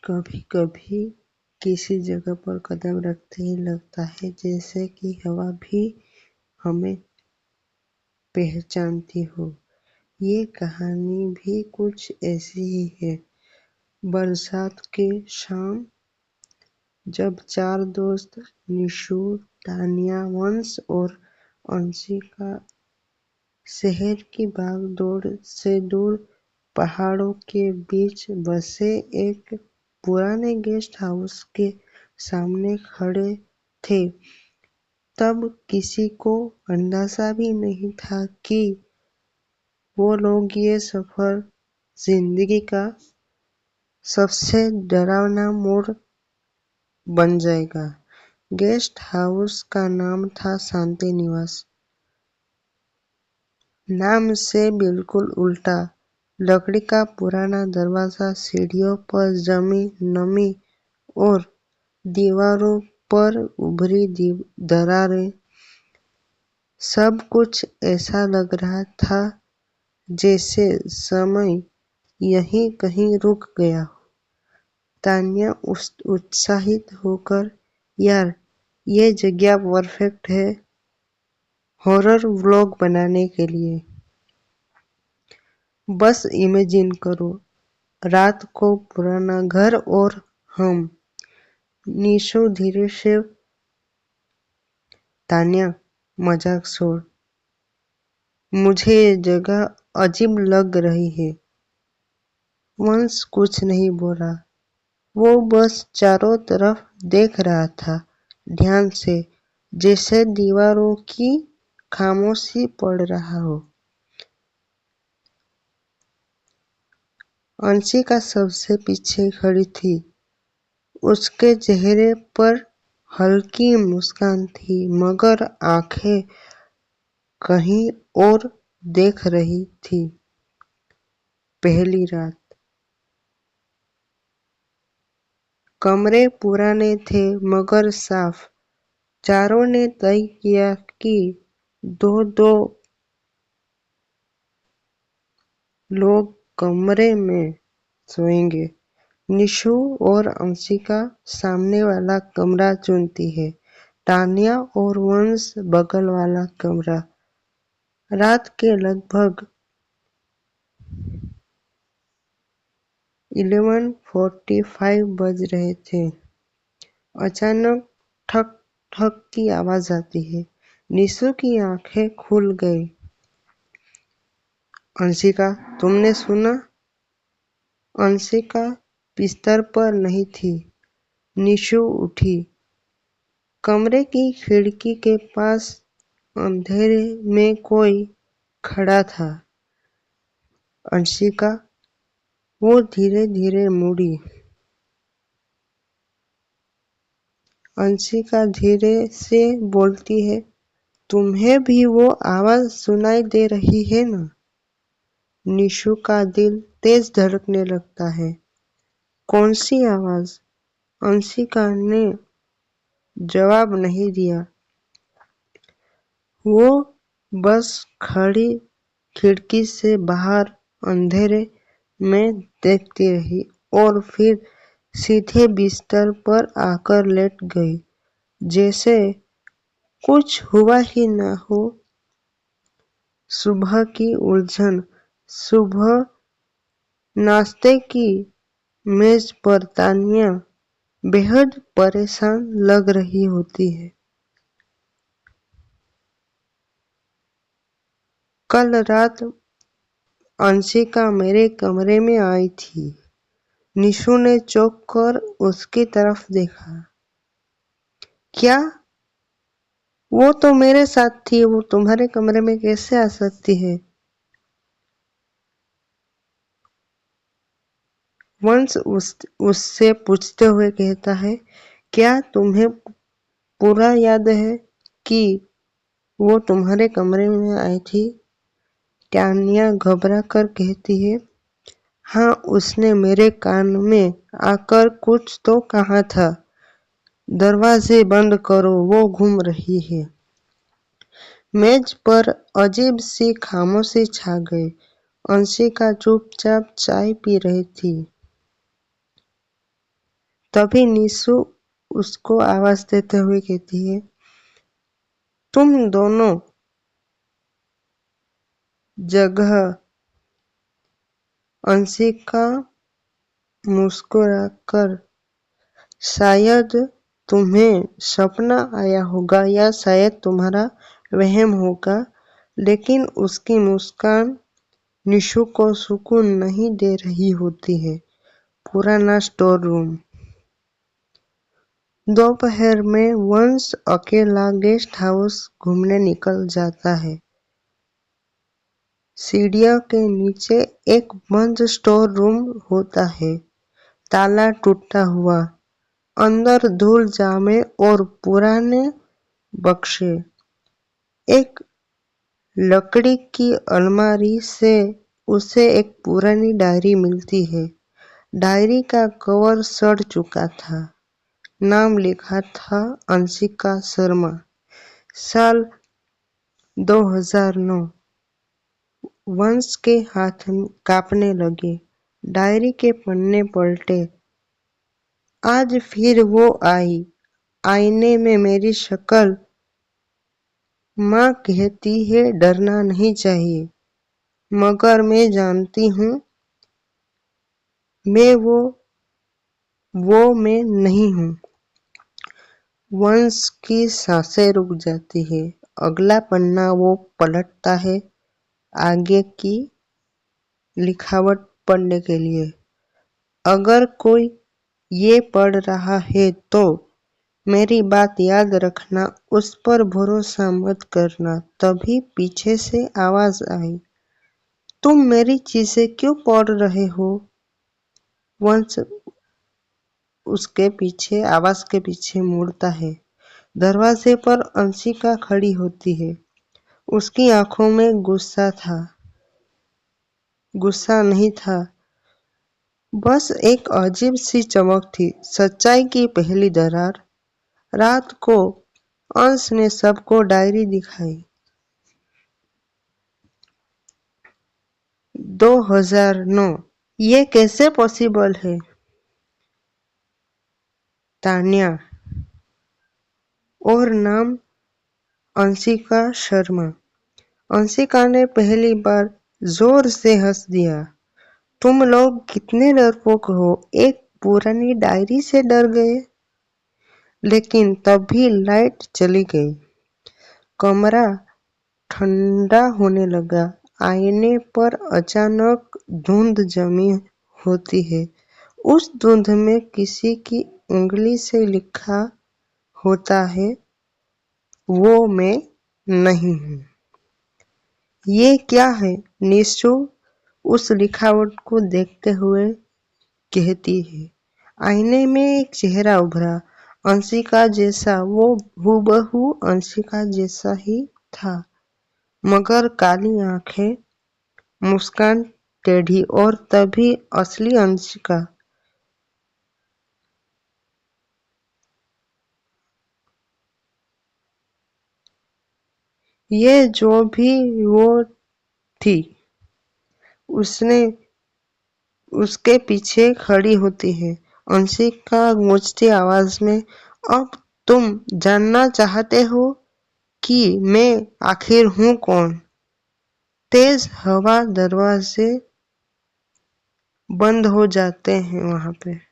कभी कभी किसी जगह पर कदम रखते ही लगता है जैसे कि हवा भी हमें पहचानती हो। ये कहानी भी कुछ ऐसी ही है। बरसात की शाम, जब चार दोस्त निशु, तानिया, वंश और अंशिका शहर की भागदौड़ से दूर पहाड़ों के बीच बसे एक पुराने गेस्ट हाउस के सामने खड़े थे, तब किसी को अंदाजा भी नहीं था कि वो लोग ये सफर जिंदगी का सबसे डरावना मोड़ बन जाएगा। गेस्ट हाउस का नाम था शांति निवास। नाम से बिल्कुल उल्टा। लकड़ी का पुराना दरवाजा, सीढ़ियों पर जमी नमी और दीवारों पर उभरी दरारें, सब कुछ ऐसा लग रहा था जैसे समय यहीं कहीं रुक गया हो। तान्या उत्साहित होकर, यार, ये जगह परफेक्ट है हॉरर व्लॉग बनाने के लिए। बस इमेजिन करो, रात को पुराना घर और हम। निशु धीरे से, तान्या, मजाक छोड़, मुझे ये जगह अजीब लग रही है। वंश कुछ नहीं बोला। वो बस चारों तरफ देख रहा था ध्यान से, जैसे दीवारों की खामोशी पढ़ रहा हो। अंशिका सबसे पीछे खड़ी थी। उसके चेहरे पर हल्की मुस्कान थी, मगर आंखें कहीं और देख रही थी। पहली रात। कमरे पुराने थे मगर साफ। चारों ने तय किया कि दो दो लोग कमरे में सोएंगे। निशु और अंशिका सामने वाला कमरा चुनती है, तान्या और वंश बगल वाला कमरा। रात के लगभग 11:45 बज रहे थे। अचानक ठक ठक की आवाज आती है। निशु की आंखें खुल गई। अंशिका, तुमने सुना? अंशिका बिस्तर पर नहीं थी। निशु उठी। कमरे की खिड़की के पास अंधेरे में कोई खड़ा था। अंशिका, वो धीरे धीरे मुड़ी। अंशिका धीरे से बोलती है, तुम्हें भी वो आवाज सुनाई दे रही है ना? निशु का दिल तेज धड़कने लगता है। कौन सी आवाज? अंशिका ने जवाब नहीं दिया। वो बस खड़ी खिड़की से बाहर अंधेरे में देखती रही और फिर सीधे बिस्तर पर आकर लेट गई, जैसे कुछ हुआ ही न हो। सुबह की उलझन। सुबह नाश्ते की मेज पर तानिया बेहद परेशान लग रही होती है। कल रात अंशिका मेरे कमरे में आई थी। निशु ने चौंक कर उसकी तरफ देखा। क्या? वो तो मेरे साथ थी, वो तुम्हारे कमरे में कैसे आ सकती है? वंश उससे पूछते हुए कहता है, क्या तुम्हें पूरा याद है कि वो तुम्हारे कमरे में आई थी? तानिया घबरा कर कहती है, हाँ, उसने मेरे कान में आकर कुछ तो कहा था। दरवाजे बंद करो, वो घूम रही है। मेज पर अजीब सी खामोशी छा गई। अंशिका चुपचाप चाय पी रही थी। तभी निशु उसको आवाज देते हुए कहती है, तुम दोनों जगह। अंशिका मुस्कुराकर, शायद तुम्हें सपना आया होगा या शायद तुम्हारा वहम होगा, लेकिन उसकी मुस्कान निशु को सुकून नहीं दे रही होती है। पुराना स्टोर रूम। दोपहर में वंश अकेला गेस्ट हाउस घूमने निकल जाता है। सीढ़ियों के नीचे एक बंद स्टोर रूम होता है, ताला टूटा हुआ, अंदर धूल जामे और पुराने बक्से। एक लकड़ी की अलमारी से उसे एक पुरानी डायरी मिलती है। डायरी का कवर सड़ चुका था। नाम लिखा था अंशिका शर्मा। साल 2009। वंश के हाथ कांपने लगे। डायरी के पन्ने पलटे। आज फिर वो आई। आईने में मेरी शक्ल। माँ कहती है डरना नहीं चाहिए, मगर मैं जानती हूँ मैं वो मैं नहीं हूँ। वंश की सांसें रुक जाती है। अगला पन्ना वो पलटता है आगे की लिखावट पढ़ने के लिए। अगर कोई ये पढ़ रहा है तो मेरी बात याद रखना, उस पर भरोसा मत करना। तभी पीछे से आवाज आई, तुम मेरी चीजें क्यों पढ़ रहे हो? वंश उसके पीछे आवाज के पीछे मुड़ता है। दरवाजे पर अंशिका खड़ी होती है। उसकी आंखों में गुस्सा था। गुस्सा नहीं था, बस एक अजीब सी चमक थी। सच्चाई की पहली दरार। रात को अंश ने सबको डायरी दिखाई। 2009। ये कैसे पॉसिबल है? तान्या। और नाम अंशिका शर्मा। अंशिका ने पहली बार जोर से हंस दिया। तुम लोग कितने डरपोक हो, एक पुरानी डायरी से डर गए? लेकिन तभी लाइट चली गई। कमरा ठंडा होने लगा। आईने पर अचानक धुंध जमी होती है। उस धुंध में किसी की उंगली से लिखा होता है, वो मैं नहीं हूँ। ये क्या है? निशु उस लिखावट को देखते हुए कहती है। आईने में एक चेहरा उभरा, अंशिका जैसा। वो हूबहू अंशिका जैसा ही था, मगर काली आंखें, मुस्कान टेढ़ी। और तभी असली अंशिका। ये जो भी वो थी, उसने उसके पीछे खड़ी होती है। अंशिका गूंजती आवाज में, अब तुम जानना चाहते हो कि मैं आखिर हूँ कौन? तेज हवा, दरवाजे बंद हो जाते हैं वहां पे।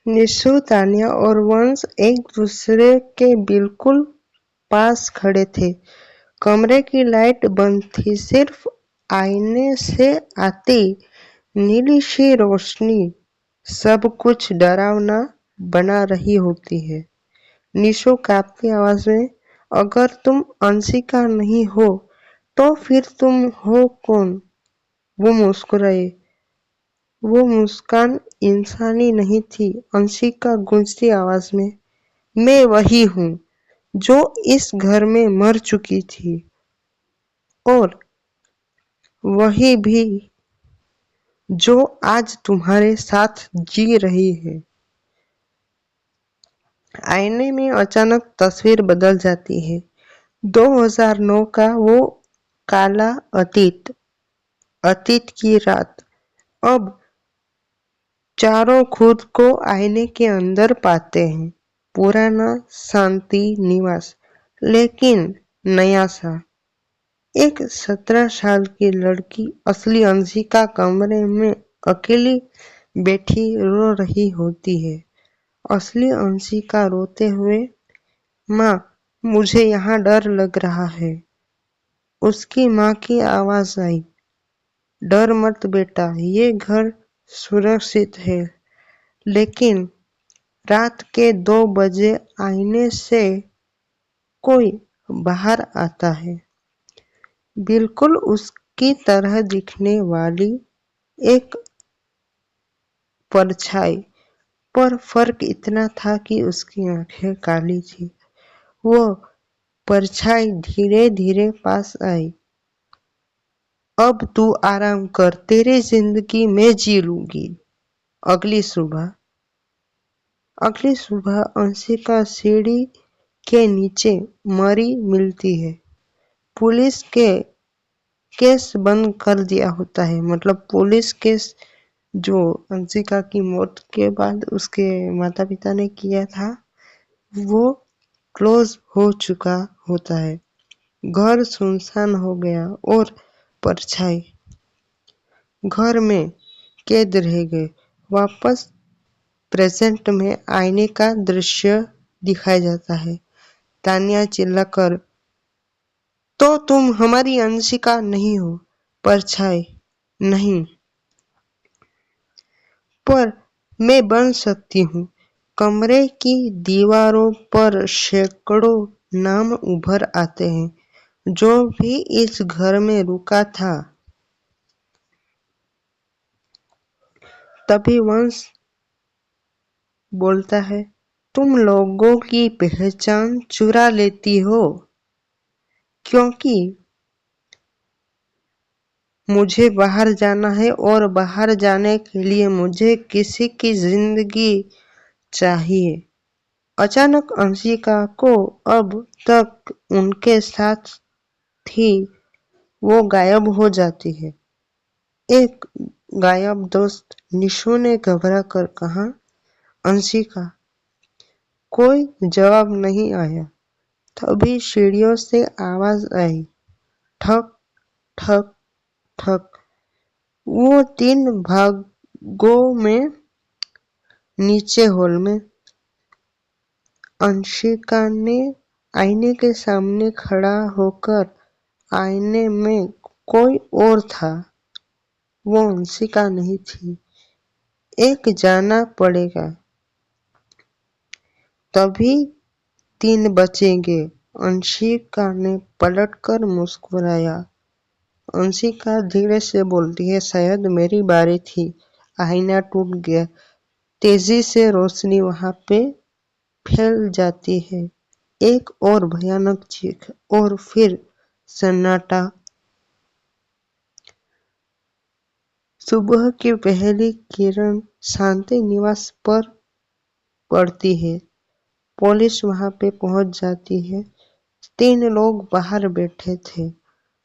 निशु, तान्या और वंश एक दूसरे के बिल्कुल पास खड़े थे। कमरे की लाइट बंद थी। सिर्फ आईने से आती नीली सी रोशनी सब कुछ डरावना बना रही होती है। निशु कांपती आवाज में, अगर तुम अंशिका नहीं हो तो फिर तुम हो कौन? वो मुस्कुराई। वो मुस्कान इंसानी नहीं थी। अंशिका गूंजती आवाज में, मैं वही हूँ जो इस घर में मर चुकी थी। और वही भी जो आज तुम्हारे साथ जी रही है। आईने में अचानक तस्वीर बदल जाती है। 2009 का वो काला अतीत, अतीत की रात। अब चारों खुद को आईने के अंदर पाते हैं। पुराना शांति निवास, लेकिन नया सा। एक 17 साल की लड़की, असली अंशिका, कमरे में अकेली बैठी रो रही होती है। असली अंशिका रोते हुए, माँ, मुझे यहाँ डर लग रहा है। उसकी माँ की आवाज आई, डर मत बेटा, ये घर सुरक्षित है। लेकिन रात के 2 बजे आईने से कोई बाहर आता है। बिल्कुल उसकी तरह दिखने वाली एक परछाई, पर फर्क इतना था कि उसकी आंखें काली थी। वो परछाई धीरे धीरे पास आई। अब तू आराम कर, तेरी जिंदगी मैं जी लूंगी। अगली सुबह अगली सुबह अंशिका सीढ़ी के नीचे मरी मिलती है। पुलिस के केस बंद कर दिया होता है, मतलब पुलिस केस जो अंशिका की मौत के बाद उसके माता पिता ने किया था, वो क्लोज हो चुका होता है। घर सुनसान हो गया और परछाई घर में कैद रह गए। वापस प्रेजेंट में आईने का दृश्य दिखाया जाता है। तानिया चिल्लाकर, तो तुम हमारी अंशिका नहीं हो। परछाई, नहीं, पर मैं बन सकती हूँ। कमरे की दीवारों पर सैकड़ों नाम उभर आते हैं। जो भी इस घर में रुका था। तभी वंश बोलता है, तुम लोगों की पहचान चुरा लेती हो, क्योंकि मुझे बाहर जाना है और बाहर जाने के लिए मुझे किसी की जिंदगी चाहिए। अचानक अंशिका को अब तक उनके साथ थी, वो गायब हो जाती है। एक गायब दोस्त निशु ने घबरा कर कहा, अंशिका। कोई जवाब नहीं आया। तभी सीढ़ियों से आवाज आई, ठक ठक ठक। वो 3 भागों में नीचे हॉल में। अंशिका ने आईने के सामने खड़ा होकर, आईने में कोई और था, वो अंशिका नहीं थी। एक जाना पड़ेगा, तभी 3 बचेंगे। अंशिका ने पलटकर मुस्कुराया। अंशिका धीरे से बोलती है, शायद मेरी बारी थी। आईना टूट गया। तेजी से रोशनी वहां पे फैल जाती है। एक और भयानक चीख और फिर सन्नाटा। सुबह की पहली किरण शांति निवास पर पड़ती है। पुलिस वहां पे पहुंच जाती है। 3 लोग बाहर बैठे थे,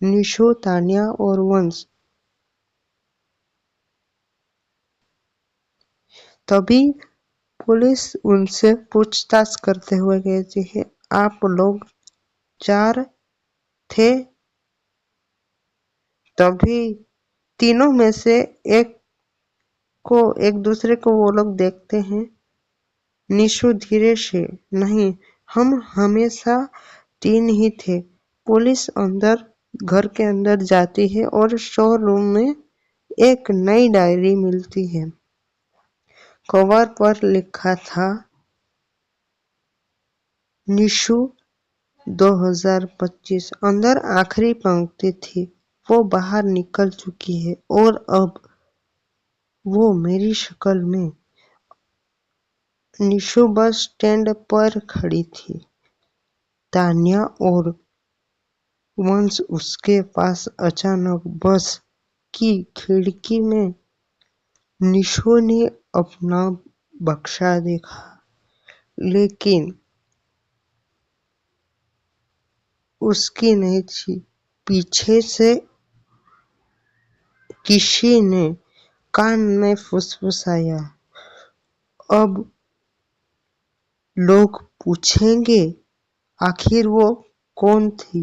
निशु, तान्या और वंश। तभी पुलिस उनसे पूछताछ करते हुए कहती है, आप लोग 4 थे। तभी तीनों में से एक दूसरे को वो लोग देखते हैं। निशु धीरे से, नहीं, हम हमेशा 3 ही थे। पुलिस घर के अंदर जाती है और स्टोर रूम में एक नई डायरी मिलती है। कवर पर लिखा था, निशु 2025। अंदर आखिरी पंक्ति थी, वो बाहर निकल चुकी है और अब वो मेरी शक्ल में। निशु बस स्टैंड पर खड़ी थी। तान्या और वंश उसके पास अचानक बस की खिड़की में निशो ने अपना बक्सा देखा, लेकिन उसकी नहीं थी। पीछे से किसी ने कान में फुसफुसाया, अब लोग पूछेंगे आखिर वो कौन थी।